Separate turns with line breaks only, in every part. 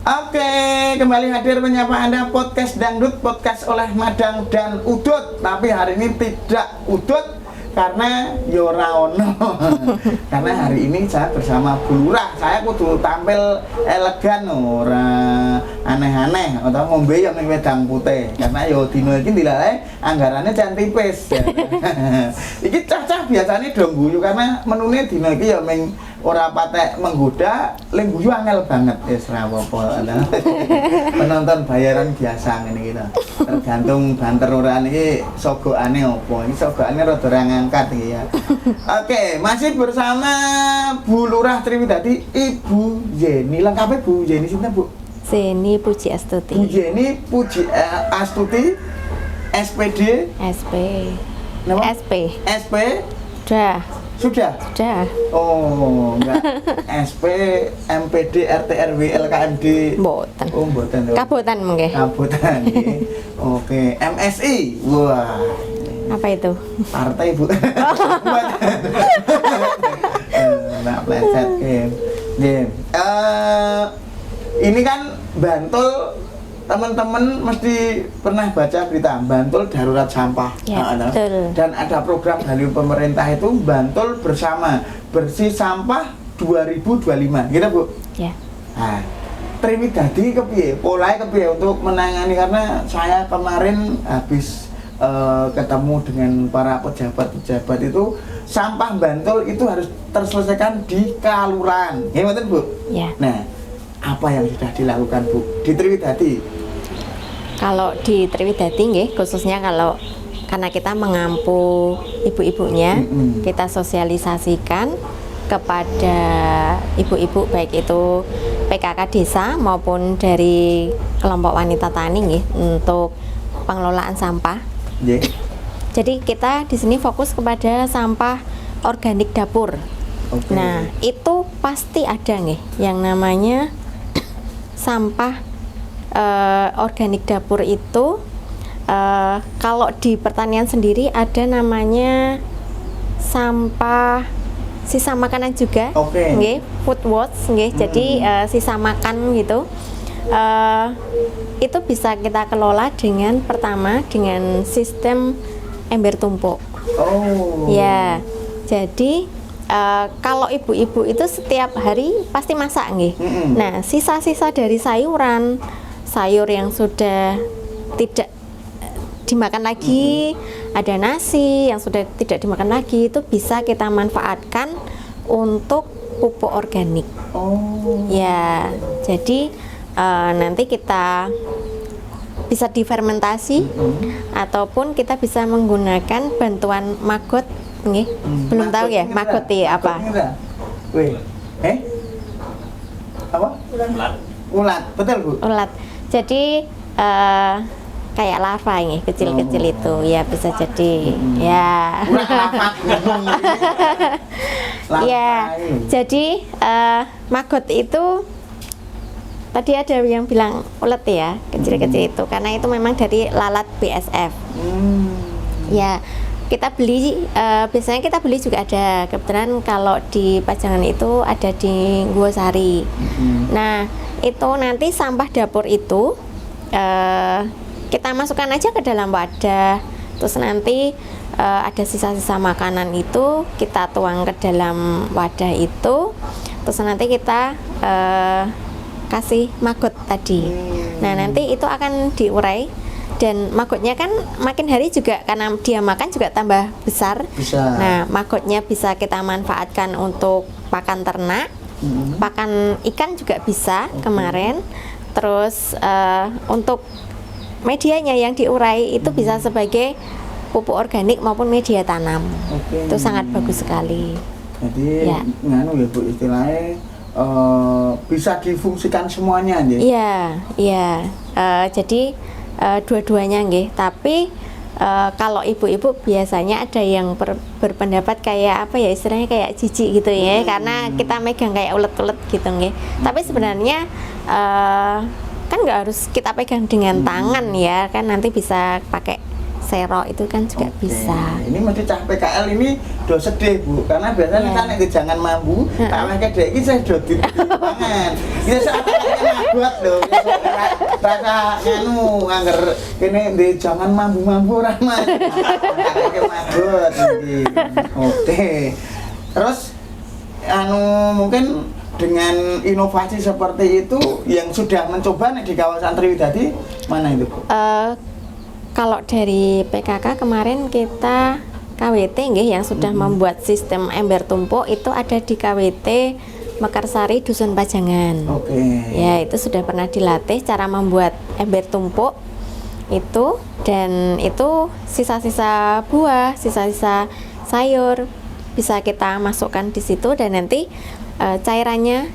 Oke, kembali hadir menyapa Anda podcast Dangdut, podcast oleh Madang dan Udut. Tapi hari ini tidak Udut karena Yora Ono. Karena hari ini saya bersama Bu Lurah. Saya kudu tampil elegan, ora aneh-aneh atau ngombe yang ning wedang putih. Karena yo dino iki dilalae anggarannya jan tipis. Iki cah-cah biasanya dong guyu karena menune dino iki ya ming ora patek menggoda, lek guyu angel banget wis ra apa-apa. Penonton bayaran biasa ngene iki to. Tergantung banter ora niki sogokane opo. Ini sogokane rada ra ngangkat iki ya. Oke, masih bersama Bu Lurah Triwidadi, Ibu Yeni. Lengkapnya Bu Yeni sinten, Bu?
Zeni Puji Astuti.
Bu Yeni Puji Astuti, SPD,
SP.
Nama?
SP.
SP
Sudah.
sudah.
Sudah.
Oh, enggak. SP, MPD, RT, RW, LKMD.
Mboten.
Oh, mboten.
Kabupaten mengke.
Kabupaten nggih. Oke, MSI. Wah.
Apa itu?
Partai, Bu. Nah, pleset game. Ini kan Bantul, teman-teman mesti pernah baca berita Bantul darurat sampah.
Ya, betul.
Dan ada program dari pemerintah itu Bantul bersama bersih sampah 2025, gitu Bu.
Ya.
Nah, Triwidadi kepiye? Polanya kepiye untuk menangani, karena saya kemarin habis ketemu dengan para pejabat-pejabat itu, sampah Bantul itu harus terselesaikan di kelurahan. Ya, betul Bu?
Ya.
Nah, apa yang sudah dilakukan Bu di Triwidadi?
Kalau di Triwidadi nggih, khususnya kalau karena kita mengampu ibu-ibunya, kita sosialisasikan kepada ibu-ibu baik itu PKK desa maupun dari kelompok wanita tani nggih untuk pengelolaan sampah.
Yeah.
Jadi kita di sini fokus kepada sampah organik dapur.
Okay.
Nah, itu pasti ada nih yang namanya sampah organik dapur itu. Kalau di pertanian sendiri ada namanya sampah sisa makanan juga, nggih, food waste, nggih. Jadi sisa makan gitu. Itu bisa kita kelola dengan pertama dengan sistem ember tumpuk.
Oh.
Ya, jadi kalau ibu-ibu itu setiap hari pasti masak nggih. Nah, sisa-sisa dari sayuran, sayur yang sudah tidak dimakan lagi, ada nasi yang sudah tidak dimakan lagi, itu bisa kita manfaatkan untuk pupuk organik.
Oh.
Ya, jadi nanti kita bisa difermentasi ataupun kita bisa menggunakan bantuan maggot nggih. Belum tahu ya maggot apa?
Weh. Apa? Ulat. Betul, Bu?
Ulat. Jadi kayak lava nih, kecil-kecil itu ya bisa jadi ya. Ya, jadi maggot itu tadi ada yang bilang ulet ya, kecil-kecil itu karena itu memang dari lalat BSF. Ya, kita beli biasanya kita beli juga ada, kebetulan kalau di Pajangan itu ada di Guosari. Nah, itu nanti sampah dapur itu kita masukkan aja ke dalam wadah, terus nanti ada sisa-sisa makanan itu kita tuang ke dalam wadah itu, terus nanti kita kasih maggot tadi. Nah, nanti itu akan diurai. Dan maggotnya kan makin hari juga karena dia makan juga tambah besar. Nah, maggotnya bisa kita manfaatkan untuk pakan ternak, pakan ikan juga bisa kemarin. Terus untuk medianya yang diurai itu bisa sebagai pupuk organik maupun media tanam. Itu sangat bagus sekali.
Jadi nganu ya Bu, istilahnya bisa difungsikan semuanya ya?
Iya. Jadi dua-duanya nggih, tapi kalau ibu-ibu biasanya ada yang berpendapat kayak apa ya, istilahnya kayak jijik gitu ya, karena kita megang kayak ulet-ulet gitu nggih. Tapi sebenarnya kan nggak harus kita pegang dengan tangan ya, kan nanti bisa pakai serok itu kan juga
Oke.
bisa.
Ini mesti cah PKL ini do sedih Bu, karena biasanya
Iya.
kan nek jangan mambu, tak wehke dhek iki saya do dipangan. Ya sak magot lho, rasa nganu angger kene di jangan mambu-mambu ora mah. Kayak magot iki. Oke. Terus mungkin dengan inovasi seperti itu yang sudah mencoba nih di kawasan Triwidadi mana itu Bu?
Kalau dari PKK kemarin kita KWT nggih yang sudah membuat sistem ember tumpuk itu ada di KWT Mekarsari Dusun Pajangan.
Oke.
Ya, itu sudah pernah dilatih cara membuat ember tumpuk itu, dan itu sisa-sisa buah, sisa-sisa sayur bisa kita masukkan di situ, dan nanti cairannya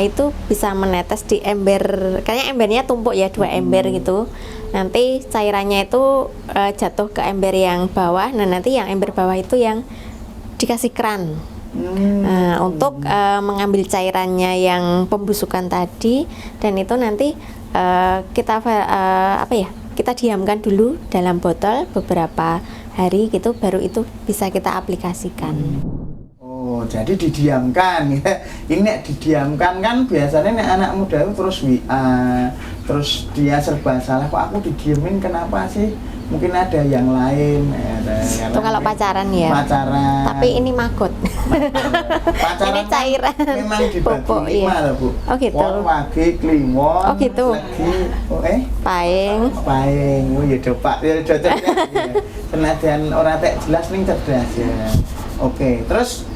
itu bisa menetes di ember, kayaknya embernya tumpuk ya, 2 ember gitu. Nanti cairannya itu jatuh ke ember yang bawah, nah nanti yang ember bawah itu yang dikasih keran. Nah, untuk mengambil cairannya yang pembusukan tadi, dan itu nanti kita diamkan dulu dalam botol beberapa hari gitu, baru itu bisa kita aplikasikan.
Oh, jadi didiamkan ya. Ini nek didiamkan kan biasanya nek anak muda itu terus WA, terus dia serba salah, kok aku didiemin kenapa sih? Mungkin ada yang lain ya,
Itu kalau pacaran ya.
Pacaran.
Tapi ini maggot.
Pacaran
Ini cairan.
kan memang dibagi
Pupuk,
5
iya.
loh Bu.
Oh, gitu.
Wong, wage, kliwon,
Oh, gitu.
legi,
Paing.
paing. Oh ya Pak, ya cocok ya. Senadyan ora tek jelas ning cerdas ya. Oke, terus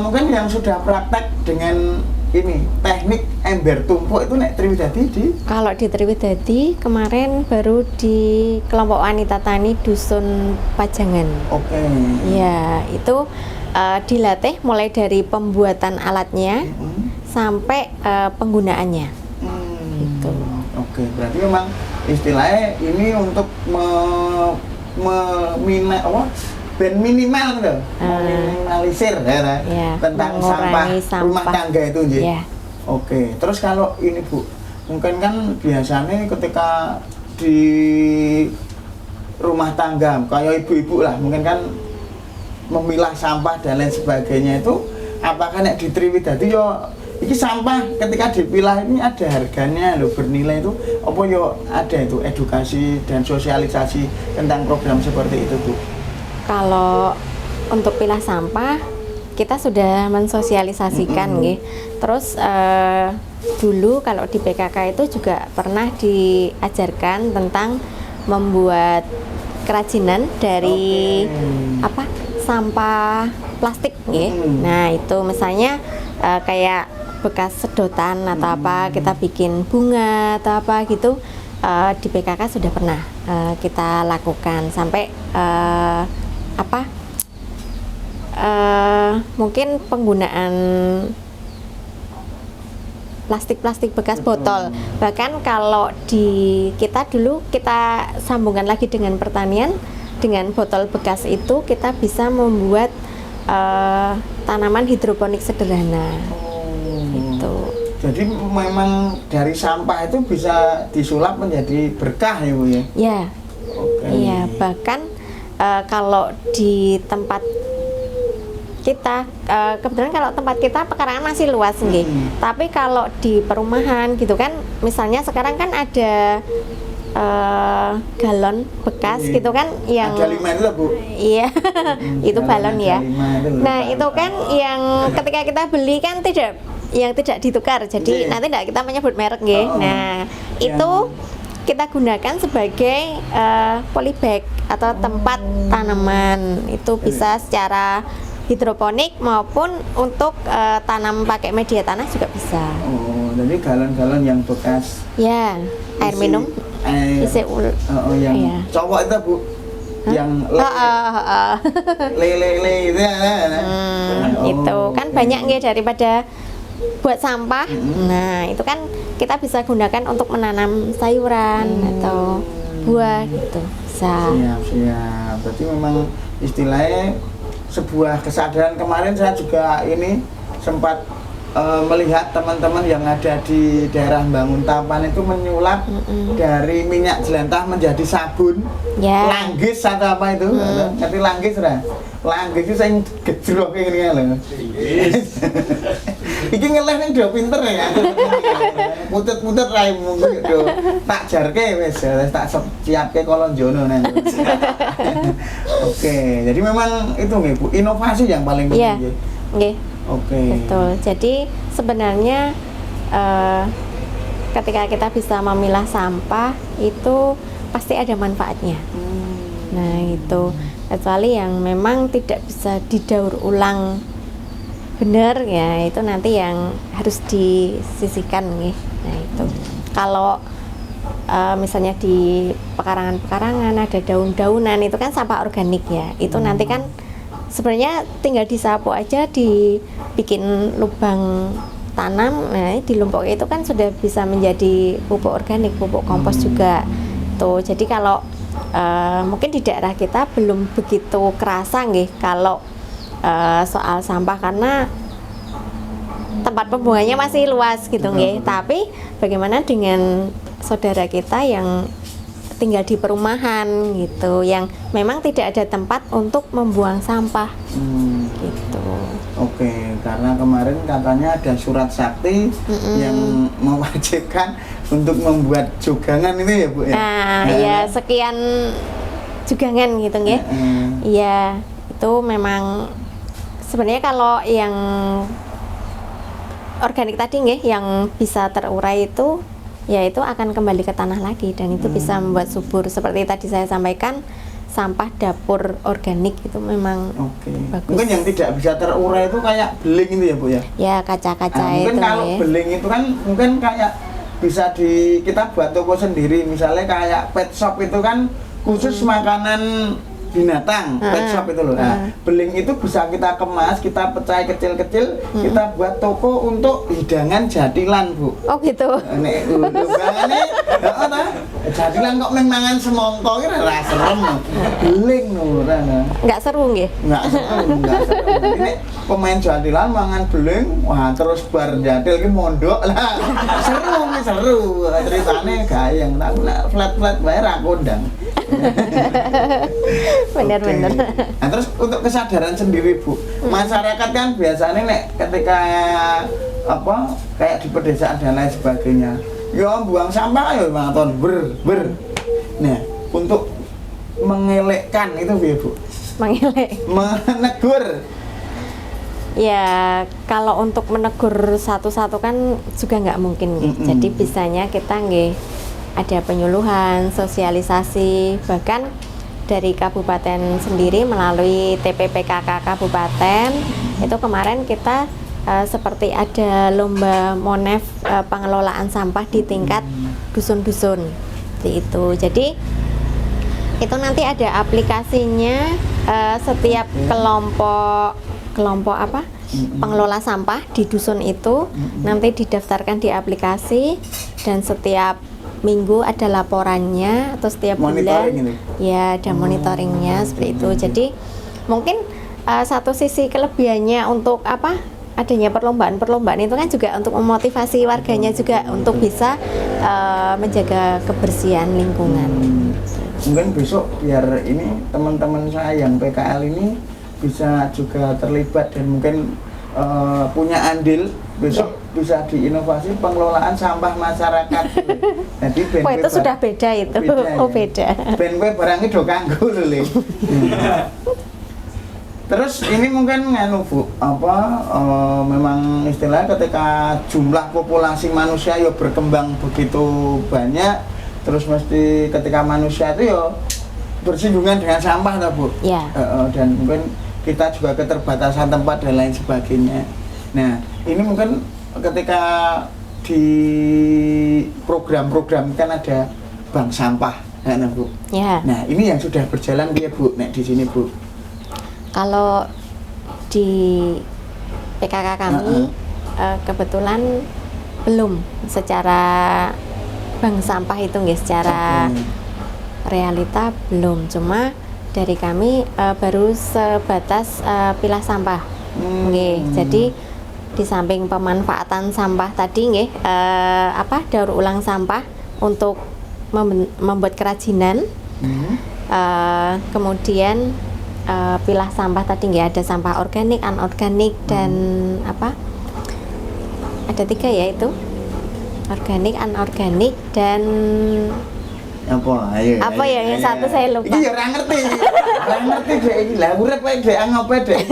mungkin yang sudah praktek dengan ini teknik ember tumpuk itu nek Triwidadi di
Kalau di Triwidadi kemarin baru di kelompok wanita tani Dusun Pajangan.
Oke.
Ya, itu dilatih mulai dari pembuatan alatnya sampai penggunaannya. Gitu.
Oke, berarti memang istilahnya ini untuk ben minimal gitu, meminimalisir
Ya,
tentang
mengurangi
sampah rumah
sampah.
tangga itu Nji.
Ya.
Oke, terus kalau ini Bu, mungkin kan biasanya ketika di rumah tangga kayak ibu-ibu lah, mungkin kan memilah sampah dan lain sebagainya itu, apakah nek di Triwidadi yo ini sampah ketika dipilah ini ada harganya loh, bernilai itu apa yo ada itu edukasi dan sosialisasi tentang program seperti itu Bu?
Kalau untuk pilah sampah kita sudah mensosialisasikan nggih. Terus dulu kalau di PKK itu juga pernah diajarkan tentang membuat kerajinan dari sampah plastik nggih. Nah, itu misalnya kayak bekas sedotan atau apa, kita bikin bunga atau apa gitu. Di PKK sudah pernah kita lakukan sampai mungkin penggunaan plastik-plastik bekas botol. Bahkan kalau di kita dulu kita sambungkan lagi dengan pertanian, dengan botol bekas itu kita bisa membuat tanaman hidroponik sederhana. Gitu.
Jadi memang dari sampah itu bisa disulap menjadi berkah ya Bu ya?
Ya.
Oke.
Iya, bahkan kalau di tempat kita, kebetulan kalau tempat kita pekarangan masih luas nggih. Tapi kalau di perumahan gitu kan, misalnya sekarang kan ada galon bekas gitu kan yang
ada 5 itu lah Bu.
iya itu balon ya.
5 itu loh,
Nah,
Pak.
itu kan yang ketika kita beli kan tidak ditukar. Jadi
Iya.
nanti tidak kita menyebut merek nggih.
Oh,
Nah, itu kita gunakan sebagai polybag atau tempat tanaman. Itu bisa secara hidroponik maupun untuk tanam pakai media tanah juga bisa.
Oh, jadi galon-galon yang bekas
Ya, air
isi-
minum, isi
yang
iya.
cowok itu Bu. Yang le itu ya.
Itu kan banyak nggih daripada buat sampah. Nah, itu kan kita bisa gunakan untuk menanam sayuran atau buah gitu. Bisa.
Siap. Berarti memang istilahnya sebuah kesadaran. Kemarin saya juga ini sempat melihat teman-teman yang ada di daerah Banguntapan itu menyulap dari minyak jelantah menjadi sabun, langgis atau apa itu, ngerti langgis ora? Langgis itu saya gejrok ini lho. Iki ngeleh ning do pinter ya. Putut-putut raimu do tak jarke wis, tak siapke kolonjono nang. Oke, jadi memang itu nggih Bu, inovasi yang paling penting.
Nggih.
Oke.
Betul. Jadi sebenarnya ketika kita bisa memilah sampah itu pasti ada manfaatnya. Nah itu, kecuali yang memang tidak bisa didaur ulang benar ya, itu nanti yang harus disisihkan nih. Nah itu kalau misalnya di pekarangan-pekarangan ada daun-daunan itu kan sampah organik ya, itu nanti kan sebenarnya tinggal disapu aja, dibikin lubang tanam, nah di lumpur itu kan sudah bisa menjadi pupuk organik, pupuk kompos juga tuh. Jadi kalau mungkin di daerah kita belum begitu kerasa nggih kalau soal sampah karena tempat pembuangannya masih luas gitu nggih. Tapi bagaimana dengan saudara kita yang tinggal di perumahan gitu, yang memang tidak ada tempat untuk membuang sampah gitu.
Oke, karena kemarin katanya ada surat sakti yang mewajibkan untuk membuat jugangan itu ya Bu ya?
Ya sekian jugangan gitu nggih. Iya, itu memang sebenarnya kalau yang organik tadi nggih, yang bisa terurai itu ya itu akan kembali ke tanah lagi dan itu bisa membuat subur. Seperti tadi saya sampaikan, sampah dapur organik itu memang bagus.
Mungkin yang tidak bisa terurai itu kayak beling itu ya Bu ya?
Ya kaca-kaca itu.
Mungkin kalau beling itu kan mungkin kayak bisa kita buat toko sendiri, misalnya kayak pet shop itu kan khusus makanan binatang, pet shop itu loh. Nah, beling itu bisa kita kemas, kita pecah kecil-kecil, kita buat toko untuk hidangan jadilan Bu.
Oh gitu.
Nek undangannya, jadilan kok mangan semongko ki ora serem. Beling lho ora.
Enggak seru nggih?
Enggak seru. Ini pemain jadilan mangan beling, wah terus bar jadil ki mondok lah. Seru. Ceritane gayeng, tak flat-flat bae ra kondang.
Bener.
Nah, terus untuk kesadaran sendiri Bu, masyarakat kan biasanya nek ketika kayak di pedesaan dan lain sebagainya, ya buang sampah ayo maraton ber. Nah, untuk mengelekkan itu ya Bu, menegur.
Ya kalau untuk menegur satu-satu kan juga nggak mungkin. Jadi bisanya kita ada penyuluhan, sosialisasi, bahkan dari kabupaten sendiri melalui TPPKK kabupaten itu kemarin kita seperti ada lomba monef pengelolaan sampah di tingkat dusun-dusun itu. Jadi itu nanti ada aplikasinya, setiap kelompok pengelola sampah di dusun itu nanti didaftarkan di aplikasi dan setiap minggu ada laporannya atau setiap bulan ya ada monitoringnya seperti itu. Jadi mungkin satu sisi kelebihannya untuk adanya perlombaan itu kan juga untuk memotivasi warganya juga untuk bisa menjaga kebersihan lingkungan.
Mungkin besok biar ini teman-teman saya yang PKL ini bisa juga terlibat dan mungkin punya andil besok bisa diinovasi pengelolaan sampah masyarakat. Jadi
itu sudah beda itu. Beda.
Ben barangnya do kanggo lho. Terus ini mungkin Bu, memang istilah ketika jumlah populasi manusia ya berkembang begitu banyak, terus mesti ketika manusia itu ya bersinggungan dengan sampah Bu.
Ya.
Dan mungkin kita juga keterbatasan tempat dan lain sebagainya. Nah, ini mungkin ketika di program-program kan ada bank sampah, kan Bu?
Ya.
Nah, ini yang sudah berjalan dia Bu, di sini Bu.
Kalau di PKK kami kebetulan belum secara bank sampah itu secara realita belum, cuma dari kami baru sebatas pilah sampah. Jadi di samping pemanfaatan sampah tadi nggih, daur ulang sampah untuk membuat kerajinan. Kemudian pilah sampah tadi nggih, ada sampah organik, anorganik, dan ada 3 ya itu, organik, anorganik, dan
apa ya
yang satu saya lupa.
Iki ya ora ngerti dek iki. Lah urip wae dek ngopo dek.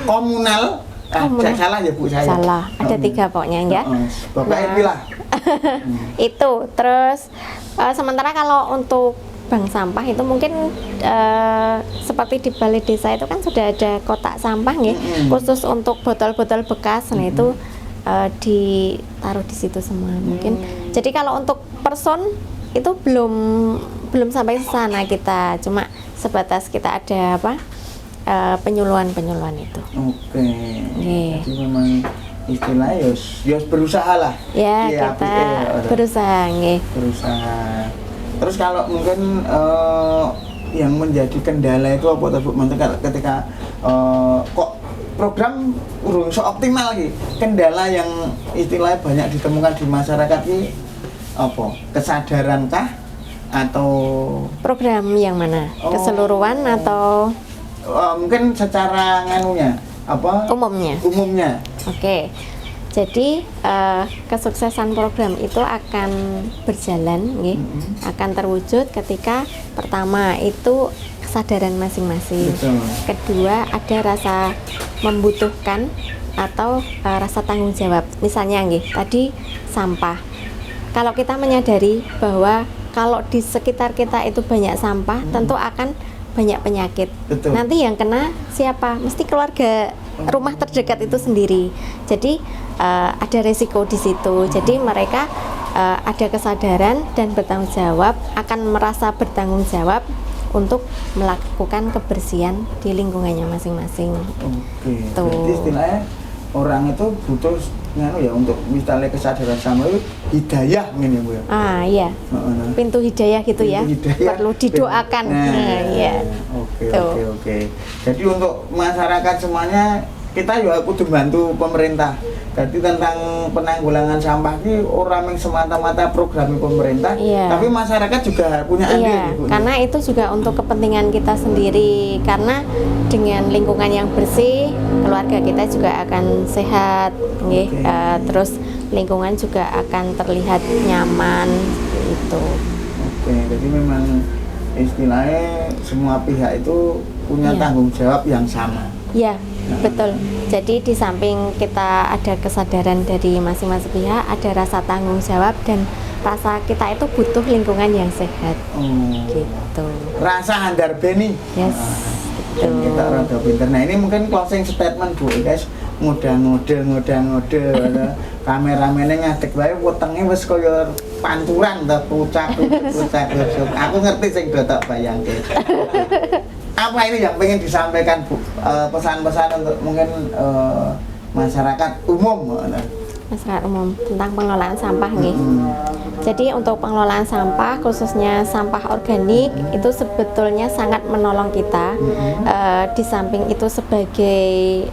Komunal. Salah ya Bu saya.
Salah. Ada 3 pokoknya ya.
Pokoknya pilah.
Itu terus sementara kalau untuk bank sampah itu mungkin seperti di balai desa itu kan sudah ada kotak sampah nggih, khusus untuk botol-botol bekas. Nah itu ditaruh di situ semua mungkin. Jadi kalau untuk person itu belum sampai sana kita, cuma sebatas kita ada penyuluhan itu.
Oke. Jadi memang istilahnya ya berusaha lah.
Ya, kita berusaha nggih.
Berusaha. Terus kalau mungkin yang menjadi kendala itu apa Bu? Maksudnya ketika kok program urung so optimal lagi, kendala yang istilahnya banyak ditemukan di masyarakat ini apa? Kesadarankah atau
program yang mana? Keseluruhan atau
mungkin secara nganunya apa? Umumnya.
Oke. Jadi kesuksesan program itu akan berjalan, akan terwujud ketika pertama itu kesadaran masing-masing. Kedua ada rasa membutuhkan atau rasa tanggung jawab. Misalnya tadi sampah. Kalau kita menyadari bahwa kalau di sekitar kita itu banyak sampah, tentu akan banyak penyakit. Nanti yang kena siapa? Mesti keluarga rumah terdekat itu sendiri. Jadi ada resiko di situ. Jadi mereka ada kesadaran dan bertanggung jawab, akan merasa bertanggung jawab untuk melakukan kebersihan di lingkungannya masing-masing.
Oke. Jadi istilahnya orang itu butuh untuk misalnya kesadaran sama itu hidayah gini Bu ya.
Iya. Pintu hidayah gitu ya. Perlu didoakan. Iya.
Oke. Jadi untuk masyarakat semuanya kita juga kudu bantu pemerintah. Jadi tentang penanggulangan sampah ini orang yang semata-mata program pemerintah, tapi masyarakat juga punya andil.
Karena itu juga untuk kepentingan kita sendiri. Karena dengan lingkungan yang bersih, keluarga kita juga akan sehat, terus lingkungan juga akan terlihat nyaman, gitu.
Oke, jadi memang istilahnya semua pihak itu punya tanggung jawab yang sama.
Ya, betul. Jadi di samping kita ada kesadaran dari masing-masing pihak, ada rasa tanggung jawab dan rasa kita itu butuh lingkungan yang sehat. Gitu.
Rasa handar beni.
Yes.
Kita rada pinter. Nah, ini mungkin closing statement Bu, guys. Ngode kameramennya ngadeg wae wetenge wis kaya panturan ta pucak. Aku ngerti sing do tak bayangke. Apa ini yang pengen disampaikan Bu? Pesan-pesan untuk mungkin masyarakat umum.
Masyarakat umum tentang pengelolaan sampah nih. Jadi untuk pengelolaan sampah khususnya sampah organik itu sebetulnya sangat menolong kita. Di samping itu sebagai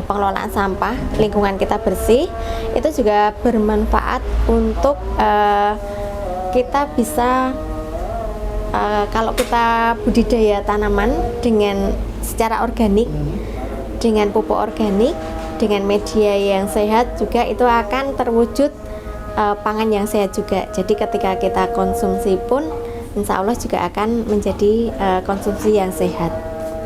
pengelolaan sampah, lingkungan kita bersih, itu juga bermanfaat untuk kita bisa kalau kita budidaya tanaman dengan secara organik, dengan pupuk organik, dengan media yang sehat juga itu akan terwujud pangan yang sehat juga. Jadi ketika kita konsumsi pun insya Allah juga akan menjadi konsumsi yang sehat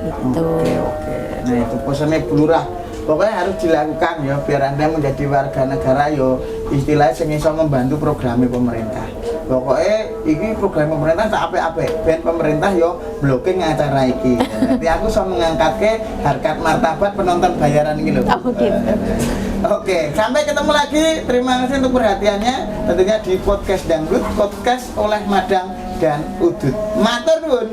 gitu.
Oke. Nah itu pesannya Bu Lurah, pokoknya harus dilakukan ya biar Anda menjadi warga negara yo istilahnya sing iso membantu programnya pemerintah. Pokoknya ini program pemerintah tak apik-apik ben pemerintah yo blocking acara iki. Jadi aku iso mengangkat harkat martabat penonton bayaran iki lho. Oke, sampai ketemu lagi. Terima kasih untuk perhatiannya. Tentunya di podcast Dangdut, podcast oleh Madang dan Udut. Matur nuwun.